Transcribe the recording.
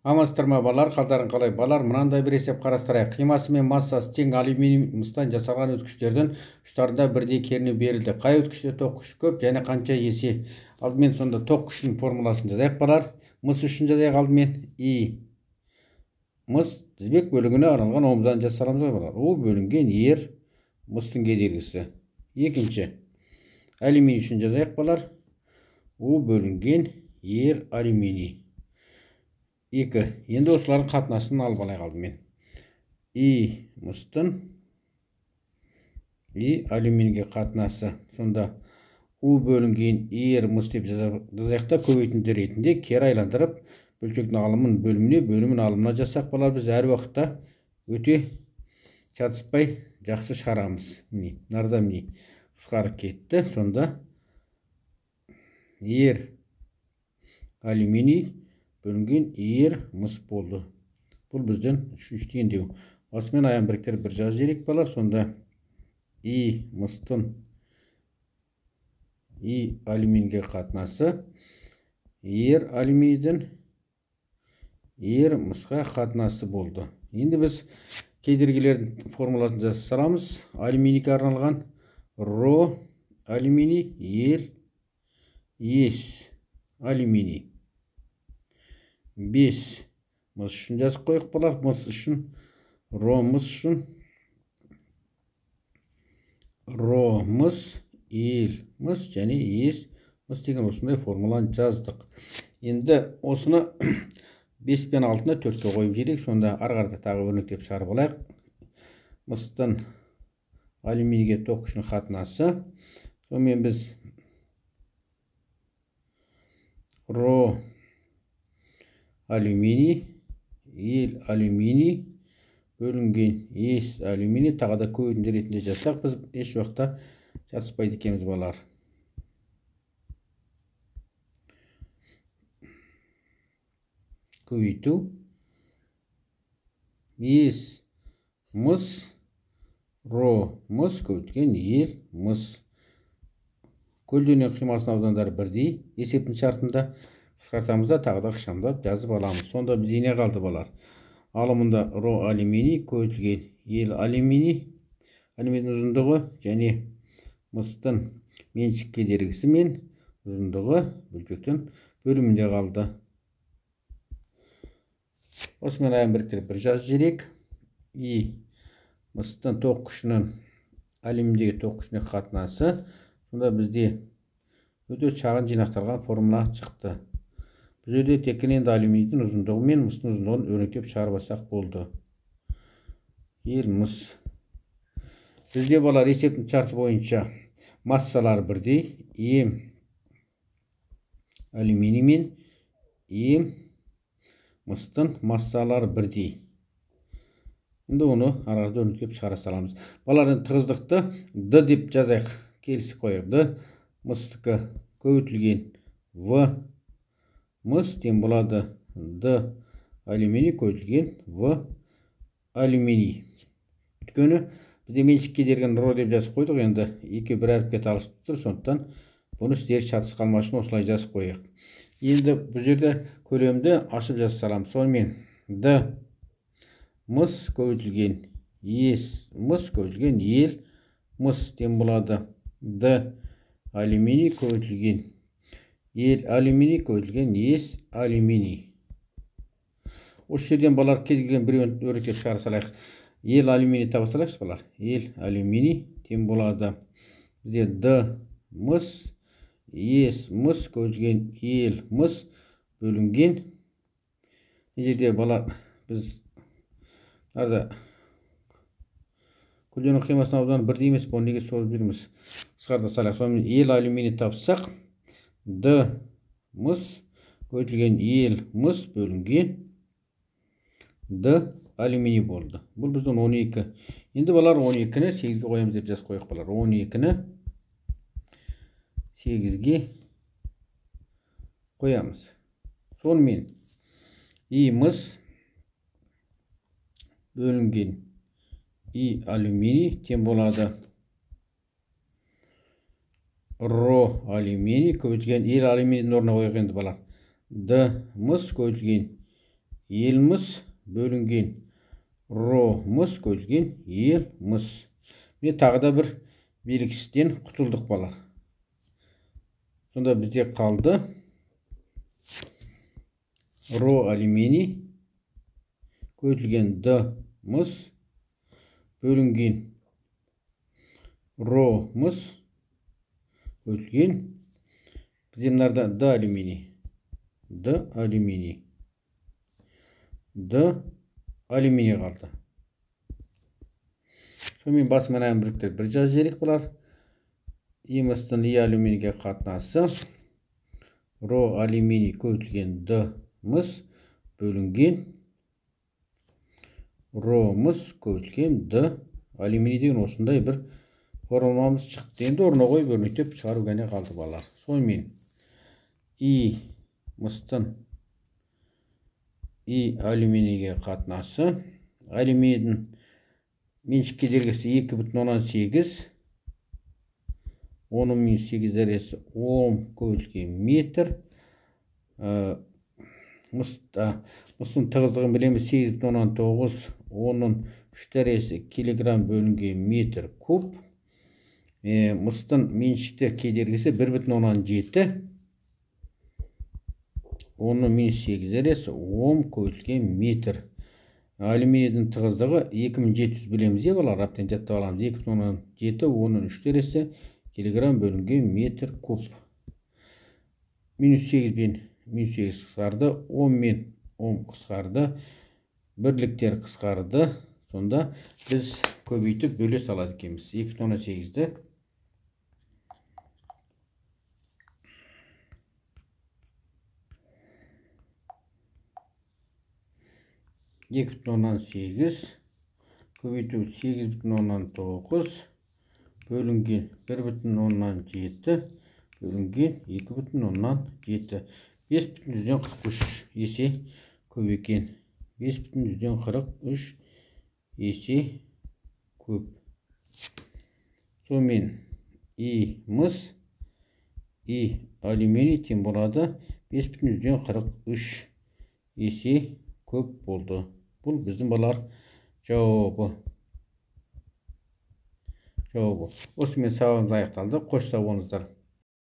Амансыздар ма балалар, қалдарың қалай? Балалар, мынандай бір есеп қарастырайық. Қимасы мен массасы тең алюминий мыстан жасалған өткіштердің ұштарында бірдей кернеу берілді. Қай өткіште ток күші көп және қанша есе? Алдымен сонда ток күшінің формуласын жазайық балалар. Мыс үшін жазайық алдымен. И мыс тізбек бөлігіне арналған омыздан жасаламыз ғой балалар. Ол бөлінген ер мыстың кедергісі. Екінші алюминий үшін жазайық балалар. Ол бөлінген ер алюминий. 2. Енді осылардың қатынасын алып алайық алдымен. И мыстың и алюминийге қатынасы. Сонда У бөлінген ер мыс деп жазайық та, көбейтінді ретінде кері айландырып, бөлшектің алымын бөліміне, бөлімін алымына жасақ балар, біз әр уақытта өте шатыспай жақсы шығарамыз. Міне, нарда міне қысқарып кетті. Сонда ер алюминий бөлінген ер мыс болды. Бұл бізден үшінші теңдеу. Басымен аян біріктер бір жаз жерек балар. Сонда и мыстың и алюминийге қатынасы ер алюминийден ер мысқа қатынасы болды. Енді біз кедергілердің формуласын жаза саламыз. Алюминийге арналған ро алюминий ел ес алюминий. 5 мыс үшін жазып қойық балар. Мыс үшін ро мыс үшін ро мыс ел мыс және ес мыс деген осындай формуланы жаздық. Енді осыны 5 пен 6-ны 4-ке қойып жіберейік. Сонда ары-қарата тағы өрнектеп шығарып алайық. Мыстың алюминийге ток күшінің қатынасы. Сонымен біз ро алюминий ел алюминий бөлінген ес алюминий тағы да көбейтінді ретінде жасақ, біз еш уақытта жатыспайды екенбіз балар. Көбейту ес мыс ро мыс көбейткен ел мыс. Көлденең қимасының аудандары бірдей. Есептің шартында қысқартамызда тағы да ықшамдап жазып аламыз. Сонда біз не қалды балар? Алымында ро алюминий көбейтілген ел алюминий, алюминийдің ұзындығы және мыстың меншік кедергісі мен ұзындығы бөлшектің бөлімінде қалды. Осымен аян біріктіріп бір жаз жерек. И мыстың ток күшінің алюминийдегі ток күшіне қатынасы. Сонда бізде өте шағын жинақталған формула шықты. Бұл жерде тек қана енді алюминийдің ұзындығы мен мыстың ұзындығын өрнектеп шығарып алсақ болды. Ел мыс. Бізде балар есептің шарты бойынша массалары бірдей. Ем алюминий мен ем мыстың массалары бірдей. Енді оны арада өрнектеп шығара саламыз. Балардың тығыздықты Д деп жазайық. Келісіп қойық. Д мыстықы көбейтілген В мыс тең болады Д алюминий көбейтілген В алюминий. Өйткені бізде меншік кедерген ро деп жазып қойдық. Енді екі бір әріпке талысып тұр. Сондықтан бұны сіздер шатыс қалмас үшін осылай жазып қойық. Енді бұл жерде көлемді ашып жазып саламыз. Сонымен Д мыс көбейтілген ес мыс көбейтілген ел мыс тең болады Д алюминий көбейтілген ел алюминий көбейтілген ес алюминий. Осы жерден балар кез келген бір өрнектеп шығара салайық. Ел алюминий таба салайықшы балар. Ел алюминий тең болады бізде Д мыс ес мыс көбейтілген ел мыс бөлінген. Бұл жерде балар біз көлденең қимасының ауданы бірдей емес, оны неге созып жүрміз? Қысқарта салайық. Сонымен ел алюминий тапсақ, Д мыс көбейтілген ел мыс бөлінген Д алюминий болды. Бұл біздің 12. Енді балар 12-ні 8-ге қоямыз деп жазып қойық балар. 12-ні 8-ге қоямыз. Сонымен И мыс бөлінген И алюминий тең болады ро алюминий көбейтілген ел алюминийдің орнына қойық енді балар. Д мыс көбейтілген ел мыс бөлінген ро мыс көбейтілген ел мыс. Міне тағы да бір белгісізден құтылдық балар. Сонда бізде қалды ро алюминий көбейтілген д мыс бөлінген ро мыс көбейтілген бізде мынарда д алюминий қалды. Сонымен басымен аяғын біріктіріп бір жазып жіберейік бұлар. И мыстың И алюминийге қатынасы ро алюминий көбейтілген д мыс бөлінген ро мыс көбейтілген д алюминий деген осындай бір формуламыз шықты. Енді орнына қойып өрнектеп шығару ғана қалды балар. Сонымен И мыстың И алюминийге қатынасы алюминийдің меншік кедергісі 2,8 10 минус 8 дәресі Ом көбейтілген метр. Мыстың тығыздығын білеміз 8,9 10-ның 3 дәресі килограмм бөлінген метр куб. Мыстың меншікті кедергісі 1,7 10-ның минус 8 дәресі Ом көбейтілген метр. Алюминийдің тығыздығы 2700 білеміз балар, аптен жаттап аламыз. 2,7 10-ның 3 дәресі килограмм бөлінген метр куб. Минус 8 бен минус 8 қысқарды, 10 мен 10 қысқарды, бірліктер қысқарды. Сонда біз көбейтіп бөле салады екенбіз. 2,8-ді 2,8 көбейту 8,9 бөлінген 1,7 бөлінген 2,7. 5,43 есе көп екен. 5,43 есе көп. Сонымен И мыс, И алюминий тең болады 5,43 есе көп болды. Бұл біздің балар жауабы. Осымен сабағымыз аяқталды. Қош сау болыңыздар.